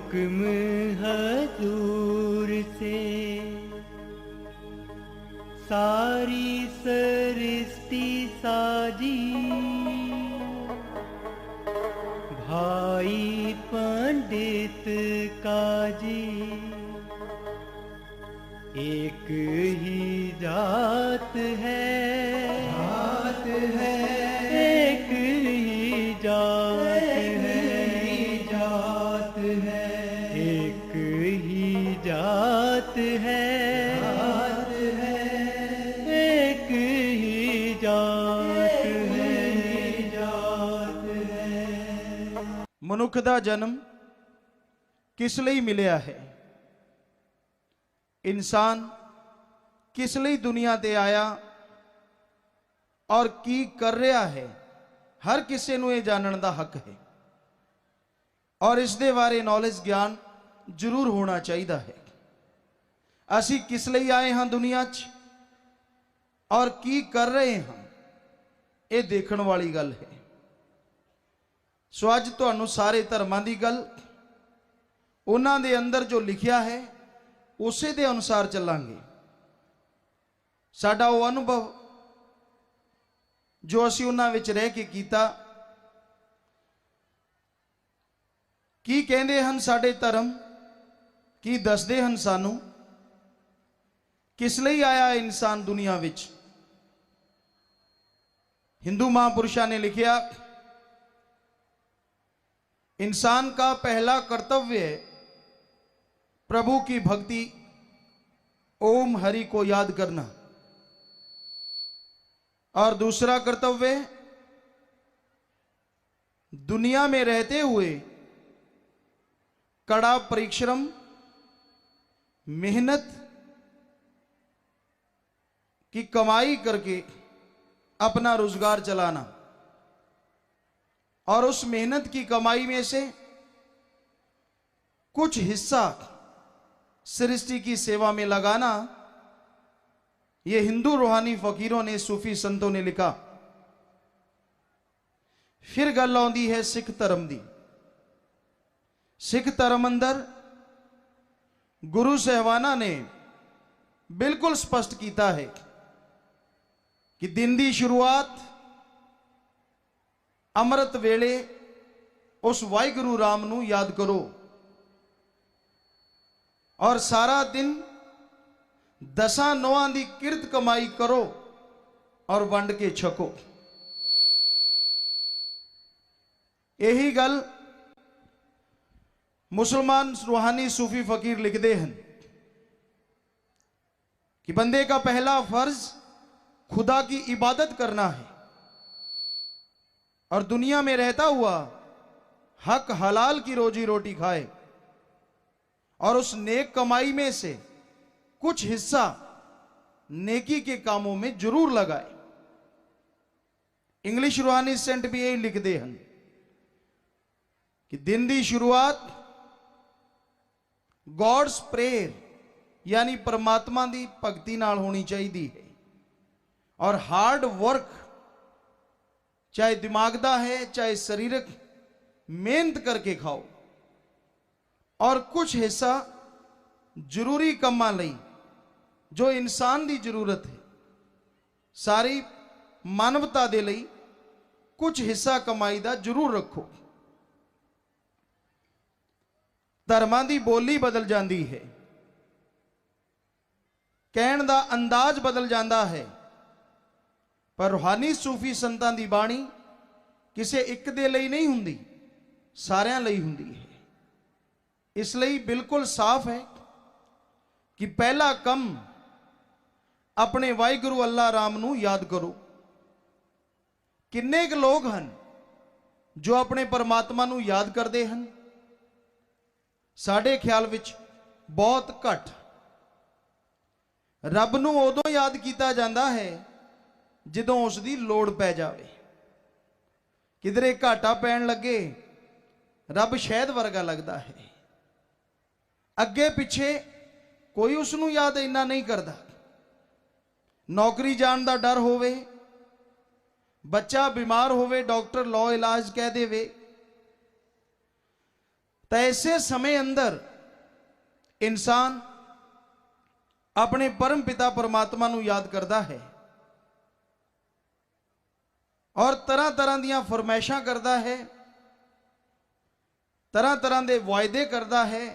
हुक्म हजूर से सारी सृष्टि साजी, भाई पंडित काजी एक ही जात है, एक ही जात है, एक ही जात है, एक ही जात है। मनुख दा जन्म किस लई मिलिया है? इंसान किस लई दुनिया ते आया और की कर रहा है, हर किसी नूं ये जानन दा हक है और इस दे बारे नॉलेज ज्ञान जरूर होना चाहिए है। असी किस लई आए हाँ दुनिया च और की कर रहे हैं, ये देखण वाली गल है। सो अज तुहानूं सारे धर्मां दी गल उन्हां दे अंदर जो लिखिया है उसे दे अनुसार चलांगे। साडा वो अनुभव जो असी उन्हां विच रह के कीता, की कहंदे हन साडे धर्म, की दसदे हन सानू, किस लई आया इंसान दुनिया विच। हिंदू महापुरुषां ने लिखिया, इंसान का पहला कर्तव्य है प्रभु की भक्ति, ओम हरि को याद करना, और दूसरा कर्तव्य दुनिया में रहते हुए कड़ा परिश्रम मेहनत की कमाई करके अपना रोजगार चलाना और उस मेहनत की कमाई में से कुछ हिस्सा सृष्टि की सेवा में लगाना। ये हिंदू रूहानी फकीरों ने, सूफी संतों ने लिखा। फिर गल आउंदी है सिख धर्म दी। सिख धर्म अंदर गुरु साहबाना ने बिल्कुल स्पष्ट किया है कि दिन की शुरुआत अमृत वेले उस वाहिगुरु राम नू याद करो और सारा दिन दसां नौआं दी किरत कमाई करो और वंड के छको। यही गल मुसलमान रूहानी सूफी फकीर लिखते हैं कि बंदे का पहला फर्ज खुदा की इबादत करना है और दुनिया में रहता हुआ हक हलाल की रोजी रोटी खाए और उस नेक कमाई में से कुछ हिस्सा नेकी के कामों में जरूर लगाए। इंग्लिश रूहानी सेंट भी यही लिखते हैं कि दिन की शुरुआत गॉड्स प्रेयर यानी परमात्मा की भगती नाल होनी चाहिए है और हार्ड वर्क चाहे दिमाग दा है चाहे शरीरक मेहनत करके खाओ और कुछ हिस्सा जरूरी कामां लई जो इंसान की जरूरत है, सारी मानवता दे लई कुछ हिस्सा कमाई दा जरूर रखो। धर्मां दी बोली बदल जाती है, कहण दा अंदाज बदल जाता है, पर रूहानी सूफी संतां दी बाणी किसे एक दे लई नहीं हुंदी, सारियां लई हुंदी है। इसलिए बिल्कुल साफ है कि पहला कम अपने वाहिगुरु अल्लाह राम नू याद करो। किन्ने क लोग हैं जो अपने परमात्मा नू याद करते हैं? साडे ख्याल विच बहुत घट। रब नू उदों याद किया जाता है जदों उसकी लोड़ पै जाए, किधरे घाटा पैन लगे रब शहद वर्गा लगता है, अगे पिछे कोई उसनू याद इन्ना नहीं करता। नौकरी जान का डर होवे, बच्चा बीमार होवे, डॉक्टर लो इलाज कह देवे तो ऐसे समय अंदर इंसान अपने परम पिता परमात्मा नू याद करता है और तरह तरह दियां फरमाइशां करता है, तरह तरह के वायदे करता है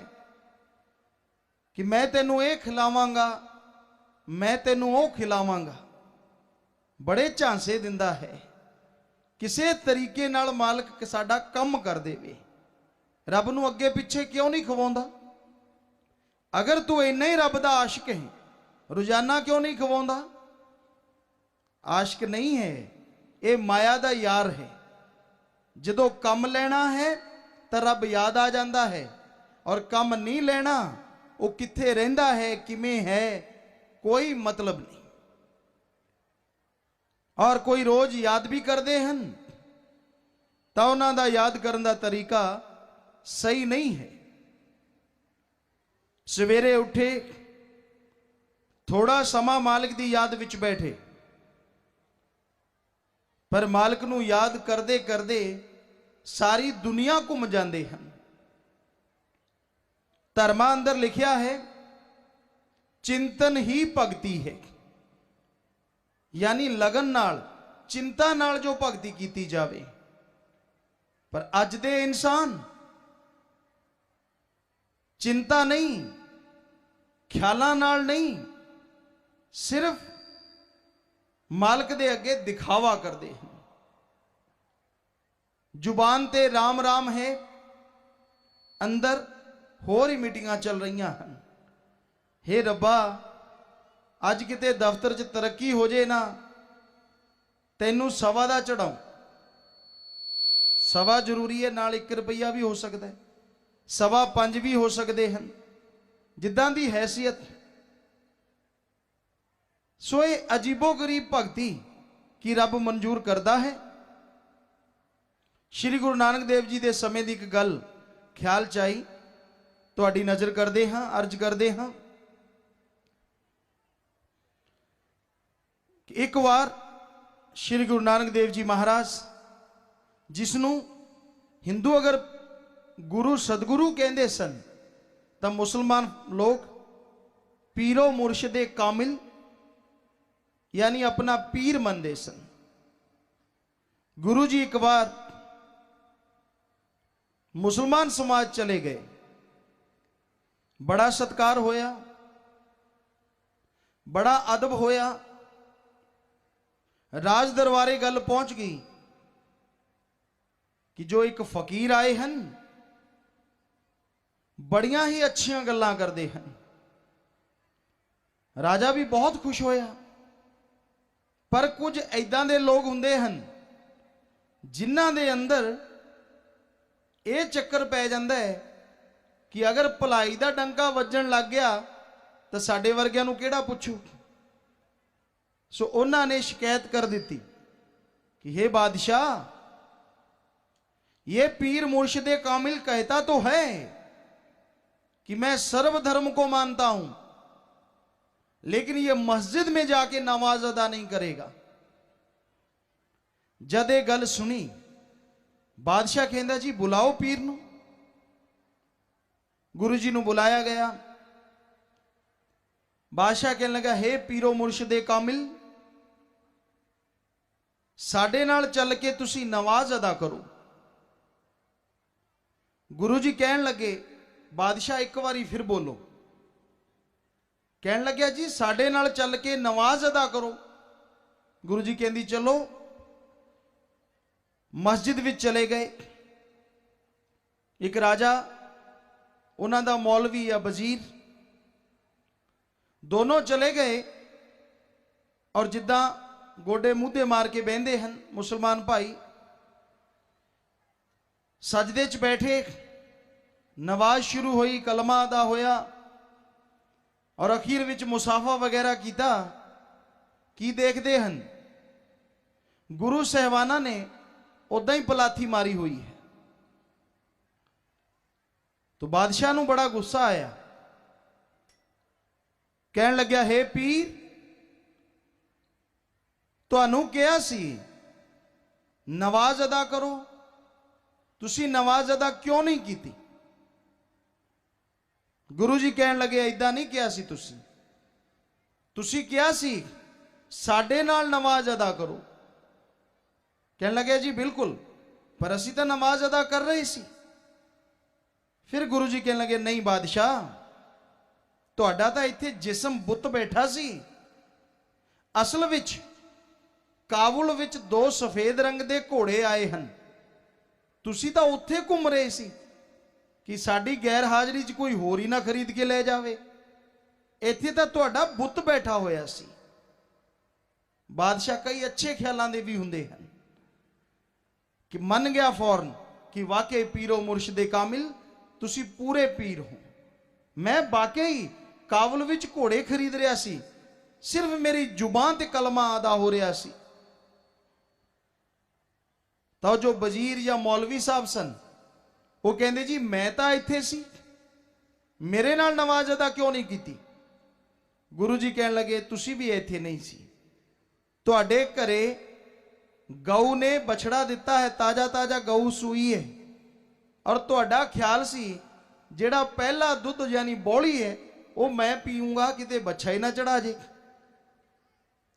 कि मैं तेनू ये खिलावांगा, मैं तेनू वो खिलावांगा। बड़े झांसे दिंदा है, किसी तरीके नाल मालिक साडा कम कर देवे। रब नू अगे पिछे क्यों नहीं खवाउंदा? अगर तू इन्ना ही रब दा आशिक है, रोजाना क्यों नहीं खवाउंदा? आशिक नहीं है, ये माया दा यार है। जदों कम लेना है तो रब याद आ जाता है, और कम नहीं लेना वो किथे रहिंदा है, किमें है, कोई मतलब नहीं। और कोई रोज याद भी करते हैं तो उन्हां दा याद करने का तरीका सही नहीं है। सवेरे उठे, थोड़ा समा मालिक की याद विच बैठे, पर मालिक नू याद करते करते सारी दुनिया घूम जाते हैं। धर्मा अंदर लिखिया है, चिंतन ही भगती है, यानी लगन नाल, चिंता नाल जो भगती की जावे। पर अज दे इंसान चिंता नहीं, ख्यालां नाल नहीं, सिर्फ मालिक दे अगे दिखावा करते हैं। जुबान ते राम राम है, अंदर होर ही मीटिंगां चल रही हैं। हे रब्बा, अज किते दफ्तर च तरक्की हो जाए ना, तैनू सवा दा चढ़ाऊं। सवा जरूरी है, नाल 1 रुपया भी हो सकता है, 5.25 भी हो सकते हैं, जिद्दां दी हैसियत। सो ये अजीबो गरीब भगती की रब मंजूर करता है। श्री गुरु नानक देव जी के समय की एक गल ख्याल च आई, तुहाडी नज़र करते हाँ, अर्ज करते हाँ। एक बार श्री गुरु नानक देव जी महाराज, जिसनों हिंदू अगर गुरु सदगुरु कहते सन, तो मुसलमान लोग पीरो मुर्शदे कामिल यानी अपना पीर मनते सन। गुरु जी एक बार मुसलमान समाज चले गए, बड़ा सत्कार होया, बड़ा अदब होया। राज दरबारे गल पहुंच गई कि जो एक फकीर आए हैं, बड़ियां ही अच्छियां गल्लां करते हैं। राजा भी बहुत खुश होया, पर कुछ ऐदां दे लोग हुंदे हैं जिन्हां दे अंदर ये चक्कर पै जांदा है कि अगर भलाई दा डंका वजन लग गया तो साडे वर्गियां नूं किहड़ा पुछू। सो उन्हां ने शिकायत कर दी कि हे बादशाह, ये पीर मुर्शिदे कामिल कहता तो है कि मैं सर्वधर्म को मानता हूं, लेकिन ये मस्जिद में जाके नमाज अदा नहीं करेगा। जद ये गल सुनी, बादशाह कहंदा जी बुलाओ पीर नूं। गुरु जी नूं बुलाया गया। बादशाह कहने लगा, हे पीरो मुर्शिदे कामिल, साडे नाल चल के तुसी नमाज अदा करो। गुरु जी कहन लगे, बादशाह एक बारी फिर बोलो। कहन लग्या जी साडे नाल चल के नमाज अदा करो। गुरु जी कहंदी चलो। मस्जिद विच चले गए। एक राजा, उन्हां दा मौलवी या वजीर, दोनों चले गए और जिद्दां गोडे मूधे मार के बहंदे हैं मुसलमान भाई, सजदे च बैठे, नवाज शुरू हुई, कलमा अदा होया और अखीर विच मुसाफा वगैरह किया। की देखते हैं, गुरु साहबाना ने उदा ही पलाथी मारी हुई है। तो बादशाह नूं बड़ा गुस्सा आया। कहन लग्या, हे पीर, तुहानू कहा सी नवाज अदा करो, तुसी नवाज अदा क्यों नहीं की? गुरु जी कहन लगे ऐदां नहीं किया सी तुसी किया सी साडे नाल नमाज अदा करो। कहन लगे जी बिल्कुल, पर असी तो नमाज अदा कर रहे सी। फिर गुरु जी कहन लगे नहीं बादशाह, तुहाडा तां इत्थे जिस्म बुत बैठा सी, असल विच काबुल विच 2 सफेद रंग दे घोड़े आए हन, तुसी तां उत्थे घुम रहे सी कि साडी गैर हाजरी च कोई होर ही ना खरीद के ले जावे। इत्थे तां तुहाडा बुत बैठा होया सी। बादशाह कई अच्छे ख्यालों के भी हुंदे हन कि मन गया फौरन कि वाकई पीरो मुर्शिदे कामिल तुसी पूरे पीर हो। मैं वाकई काबुल विच घोड़े खरीद रहा सी, सिर्फ मेरी जुबान ते कलमा अदा हो रहा सी। तो जो वजीर या मौलवी साहब सन वो कहते जी मैं तो इत्थे सी, मेरे नाल नमाज अदा क्यों नहीं की। गुरु जी कहन लगे तुसी भी इत्थे नहीं सी, तुहाडे घरे गऊ ने बछड़ा दिता है, ताजा ताजा गऊ सूई है, और तुहाडा ख्याल सी जेड़ा पहला दुध यानी बौली है वो मैं पीऊंगा किते बच्चा ही ना चढ़ा जे।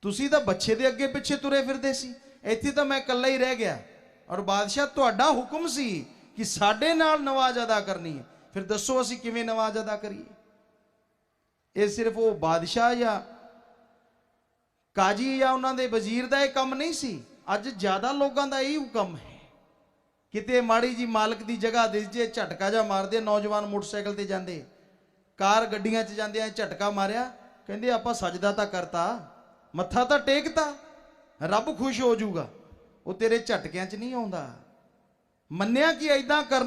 तुसी तो बच्चे दे अगे पिछे तुरे फिरदे सी, इत्थे तो मैं कल्ला ही रह गया। और बादशाह तुहाडा हुक्म सी कि साडे नाल नमाज अदा करनी है, फिर दसो असी किवें नमाज अदा करिए। ये सिर्फ वो बादशाह या काजी या उन्होंने वजीर का यह काम नहीं सी, अज ज्यादा लोगों का यही हुक्म है। किते माड़ी जी मालक की जगह दिस जे झटका जा मारदे, नौजवान मोटरसाइकिल ते जांदे, कार गड्डियां च जांदे, झटका मारिया, कहंदे आपां सजदा तां करता, मत्था तां टेकता, रब खुश हो जाऊगा। वो तेरे झटकियां च नहीं आउंदा। मन्निया कि ऐदां करना